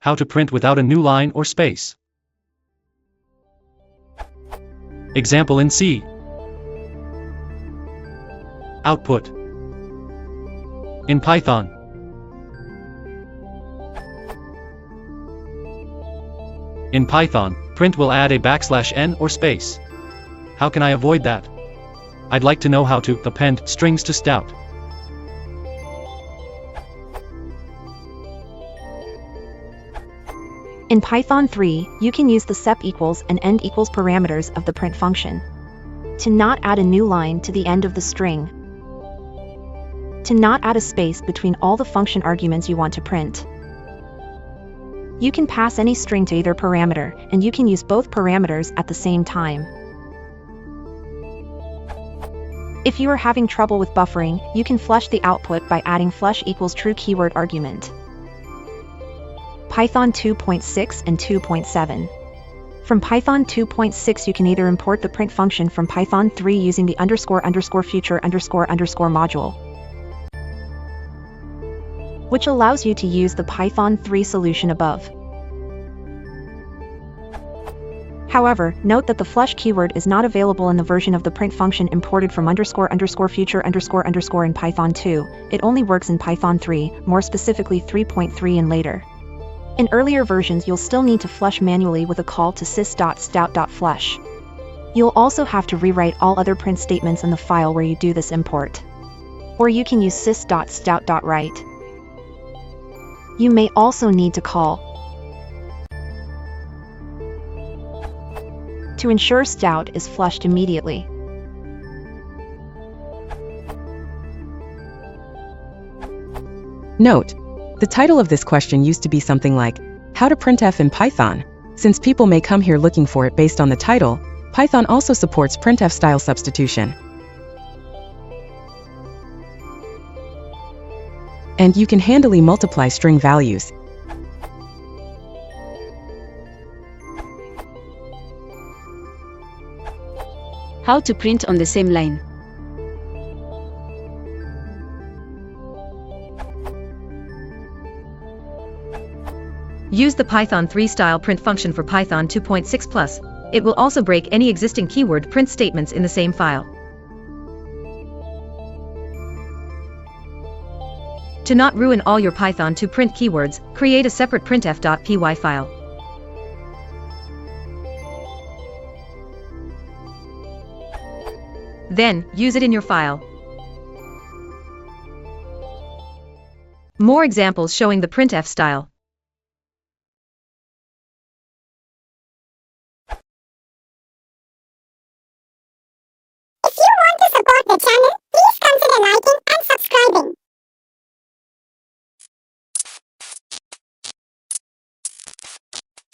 How to print without a new line or space. Example in C. Output. In Python. In Python, print will add a \n or space. How can I avoid that? I'd like to know how to append strings to stout. In Python 3, you can use the sep equals and end equals parameters of the print function to not add a new line to the end of the string, to not add a space between all the function arguments you want to print. You can pass any string to either parameter, and you can use both parameters at the same time. If you are having trouble with buffering, you can flush the output by adding flush equals true keyword argument. Python 2.6 and 2.7. From Python 2.6 you can either import the print function from Python 3 using the __future__ module, which allows you to use the Python 3 solution above. However, note that the flush keyword is not available in the version of the print function imported from __future__ in Python 2, it only works in Python 3, more specifically 3.3 and later. In earlier versions you'll still need to flush manually with a call to sys.stout.flush. You'll also have to rewrite all other print statements in the file where you do this import. Or you can use sys.stout.write. You may also need to call to ensure stout is flushed immediately. Note: the title of this question used to be something like, How to printf in Python. Since people may come here looking for it based on the title, Python also supports printf style substitution. And you can handily multiply string values. How to print on the same line. Use the Python 3 style print function for Python 2.6+. It will also break any existing keyword print statements in the same file. To not ruin all your Python 2 print keywords, create a separate printf.py file. Then, use it in your file. More examples showing the printf style. If you want to support the channel,